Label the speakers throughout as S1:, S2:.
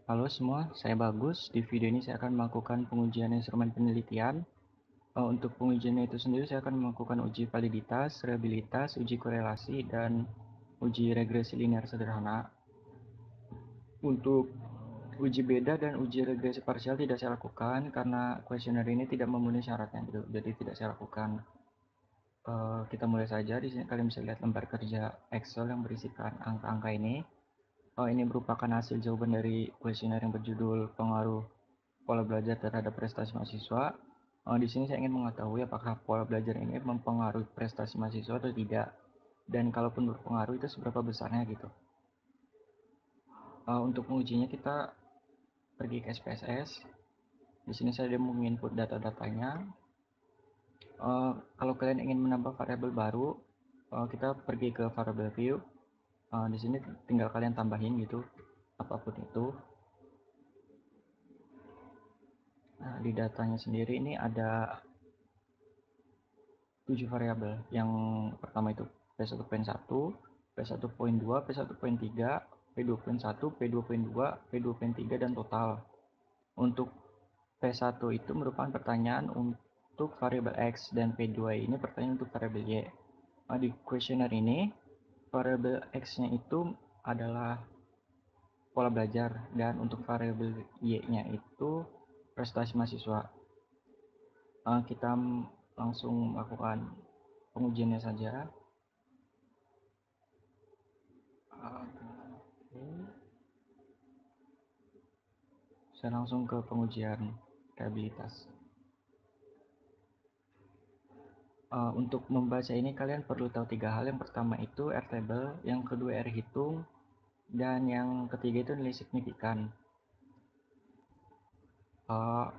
S1: Halo semua, saya Bagus. Di video ini saya akan melakukan pengujian instrumen penelitian. Untuk pengujiannya itu sendiri saya akan melakukan uji validitas, reliabilitas, uji korelasi, dan uji regresi linear sederhana. Untuk uji beda dan uji regresi parsial tidak saya lakukan karena kuesioner ini tidak memenuhi syaratnya, gitu. Jadi tidak saya lakukan. Kita mulai saja. Di sini kalian bisa lihat lembar kerja Excel yang berisikan angka-angka ini. Ini merupakan hasil jawaban dari kuesioner yang berjudul pengaruh pola belajar terhadap prestasi mahasiswa. Di sini saya ingin mengetahui apakah pola belajar ini mempengaruhi prestasi mahasiswa atau tidak, dan kalaupun berpengaruh itu seberapa besarnya gitu. Untuk mengujinya kita pergi ke SPSS. Di sini saya menginput data-datanya. Kalau kalian ingin menambah variabel baru, kita pergi ke variable view. Di sini tinggal kalian tambahin gitu, apapun itu. Nah, di datanya sendiri ini ada 7 variabel. Yang pertama itu P1.1, P1.2, P1.3, P2.1, P2.2, P2.3, dan total. Untuk P1 itu merupakan pertanyaan untuk variabel X, dan P2 ini pertanyaan untuk variabel Y. Di kuesioner ini, variabel X-nya itu adalah pola belajar, dan untuk variabel Y-nya itu prestasi mahasiswa. Kita langsung melakukan pengujiannya saja. Saya langsung ke pengujian reliabilitas. Untuk membaca ini kalian perlu tahu 3 hal. Yang pertama itu Rtable, yang kedua Rhitung, dan yang ketiga itu nilai signifikan.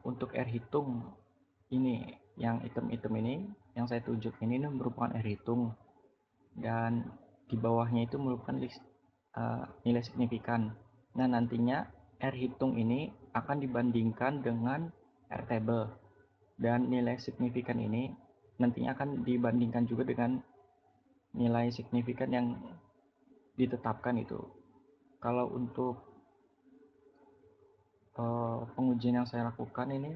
S1: Untuk Rhitung ini, yang item-item ini, yang saya tunjuk ini merupakan Rhitung, dan di bawahnya itu merupakan nilai signifikan. Nah, nantinya Rhitung ini akan dibandingkan dengan Rtable, dan nilai signifikan ini nantinya akan dibandingkan juga dengan nilai signifikan yang ditetapkan itu. Kalau untuk pengujian yang saya lakukan ini,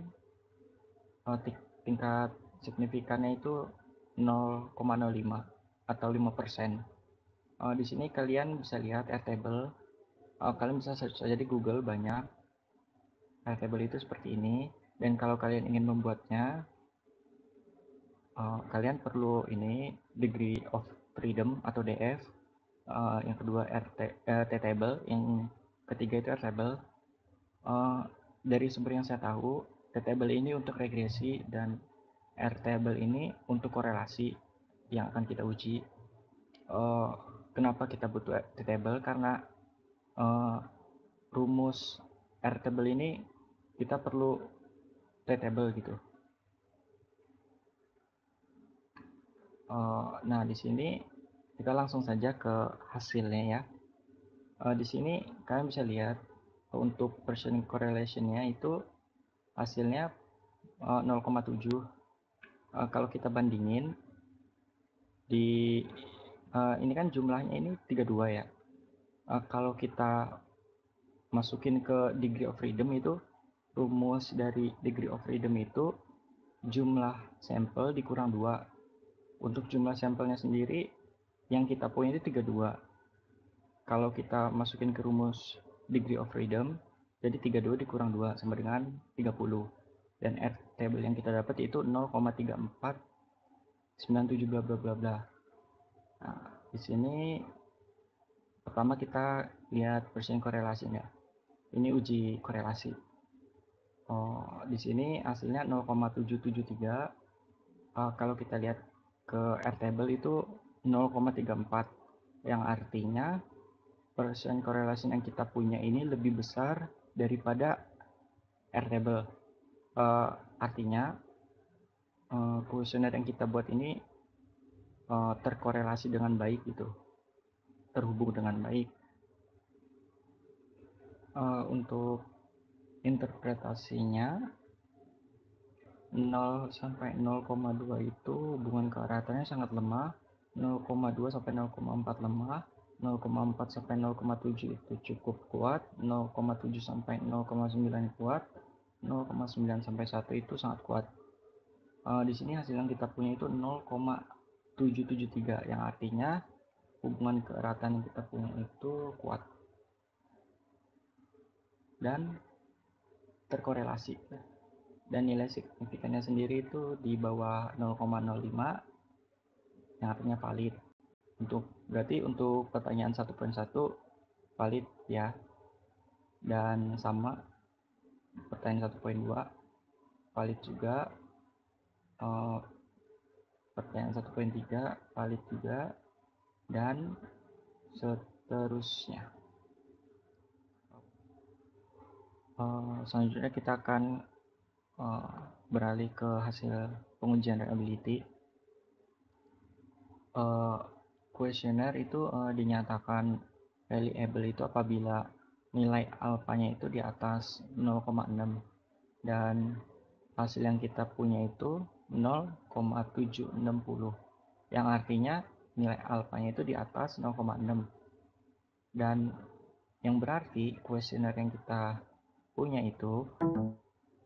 S1: tingkat signifikannya itu 0,05 atau 5%. Di sini kalian bisa lihat Airtable. Kalian bisa search saja di Google, banyak Airtable itu seperti ini. Dan kalau kalian ingin membuatnya, kalian perlu ini degree of freedom atau DF. Yang kedua T-table, yang ketiga itu Airtable. Dari sumber yang saya tahu, T-table ini untuk regresi dan Airtable ini untuk korelasi yang akan kita uji. Kenapa kita butuh T-table? Karena rumus Airtable ini kita perlu T-table gitu. Nah, di sini kita langsung saja ke hasilnya ya. Di sini kalian bisa lihat untuk Pearson correlation-nya itu hasilnya 0,7. Kalau kita bandingin di ini kan jumlahnya ini 32 ya. Kalau kita masukin ke degree of freedom itu, rumus dari degree of freedom itu jumlah sampel dikurang 2. Untuk jumlah sampelnya sendiri yang kita punya itu 32. Kalau kita masukin ke rumus degree of freedom, jadi 32 dikurang 2 sama dengan 30. Dan R table yang kita dapat itu 0,3497 bla bla bla bla. Nah, di sini pertama kita lihat persen korelasinya. Ini uji korelasi. Di sini hasilnya 0,773. Kalau kita lihat ke Airtable itu 0,34, yang artinya persen korelasi yang kita punya ini lebih besar daripada Airtable. Artinya kuesioner yang kita buat ini terkorelasi dengan baik gitu, terhubung dengan baik. Untuk interpretasinya 0 sampai 0,2 itu hubungan kearatannya sangat lemah, 0,2 sampai 0,4 lemah, 0,4 sampai 0,7 itu cukup kuat, 0,7 sampai 0,9 kuat, 0,9 sampai 1 itu sangat kuat. Di sini hasil yang kita punya itu 0,773, yang artinya hubungan keeratan yang kita punya itu kuat dan terkorelasi, dan nilai signifikannya sendiri itu di bawah 0,05, yang artinya valid. Berarti untuk pertanyaan 1.1 valid ya, dan sama pertanyaan 1.2 valid juga, pertanyaan 1.3 valid juga, dan seterusnya. Selanjutnya kita akan beralih ke hasil pengujian reliability. Kuesioner itu dinyatakan reliable itu apabila nilai alfanya itu di atas 0,6, dan hasil yang kita punya itu 0,760, yang artinya nilai alfanya itu di atas 0,6, dan yang berarti kuesioner yang kita punya itu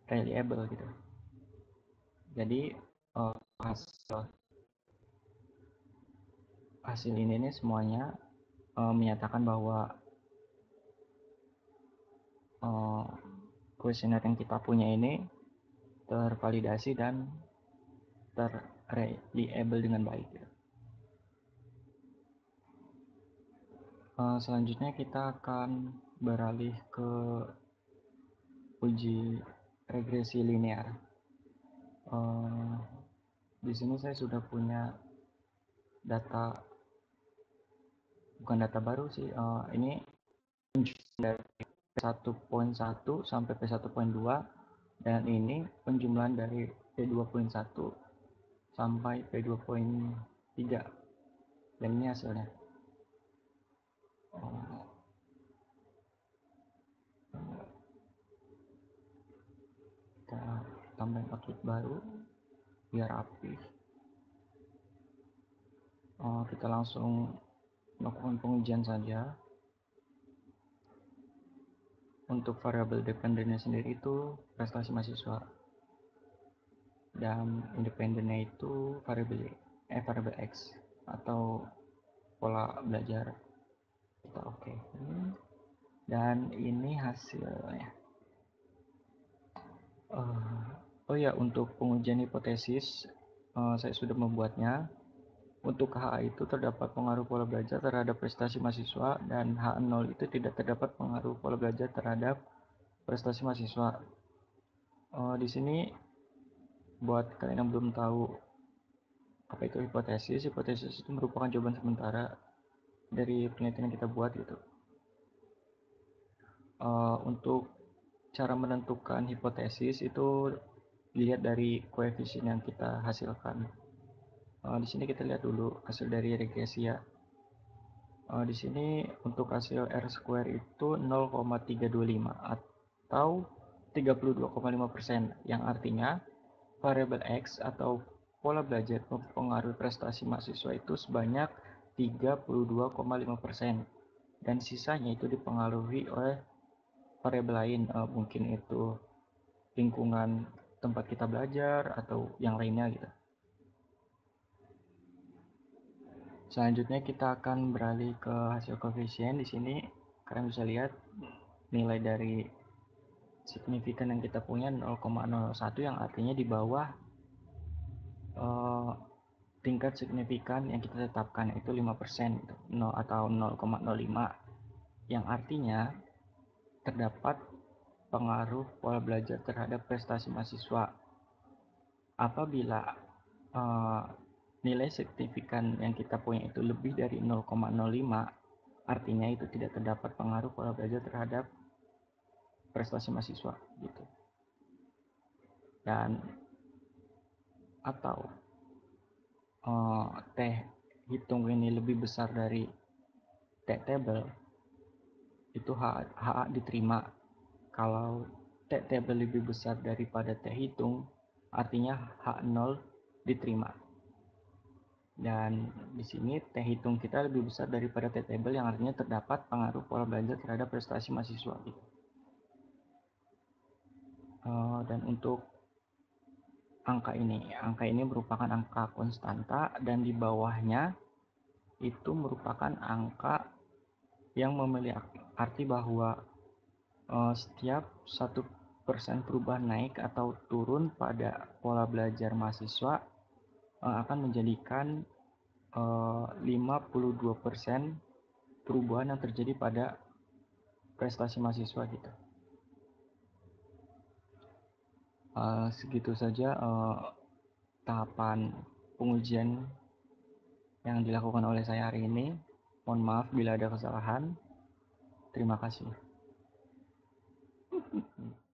S1: reliable gitu. Jadi hasil ini semuanya menyatakan bahwa kuesioner yang kita punya ini tervalidasi dan terreliable dengan baik. Selanjutnya kita akan beralih ke uji regresi linear. Di sini saya sudah punya data, bukan data baru sih, ini dari P1.1 sampai P1.2, dan ini penjumlahan dari P2.1 sampai P2.3, dan ini hasilnya. Kita tambahin output baru biar rapi. Kita langsung melakukan pengujian saja. Untuk variabel dependennya sendiri itu prestasi mahasiswa, dan independennya itu variabel X atau pola belajar. Kita oke. Dan ini hasilnya. Oh ya, untuk pengujian hipotesis saya sudah membuatnya. Untuk HA itu terdapat pengaruh pola belajar terhadap prestasi mahasiswa, dan H0 itu tidak terdapat pengaruh pola belajar terhadap prestasi mahasiswa. Di sini buat kalian yang belum tahu apa itu hipotesis itu merupakan jawaban sementara dari penelitian yang kita buat gitu. Untuk cara menentukan hipotesis itu dilihat dari koefisien yang kita hasilkan. Di sini kita lihat dulu hasil dari regresi ya. Di sini untuk hasil R² itu 0,325 atau 32,5%, yang artinya variabel X atau pola belajar mempengaruhi prestasi mahasiswa itu sebanyak 32,5%, dan sisanya itu dipengaruhi oleh variabel lain, mungkin itu lingkungan tempat kita belajar atau yang lainnya gitu. Selanjutnya kita akan beralih ke hasil koefisien. Di sini kalian bisa lihat nilai dari signifikan yang kita punya 0,01, yang artinya di bawah tingkat signifikan yang kita tetapkan, itu 5% gitu, atau 0,05, yang artinya terdapat pengaruh pola belajar terhadap prestasi mahasiswa. Apabila nilai signifikan yang kita punya itu lebih dari 0,05, artinya itu tidak terdapat pengaruh pola belajar terhadap prestasi mahasiswa gitu. Dan atau T hitung ini lebih besar dari T table, itu HA diterima. Kalau T table lebih besar daripada T hitung, artinya H0 diterima. Dan di sini T hitung kita lebih besar daripada T table, yang artinya terdapat pengaruh pola belajar terhadap prestasi mahasiswa gitu. Dan untuk angka ini merupakan angka konstanta, dan di bawahnya itu merupakan angka yang memiliki arti bahwa setiap 1% perubahan naik atau turun pada pola belajar mahasiswa akan menjadikan 52% perubahan yang terjadi pada prestasi mahasiswa gitu. Segitu saja tahapan pengujian yang dilakukan oleh saya hari ini. Mohon maaf bila ada kesalahan. Terima kasih.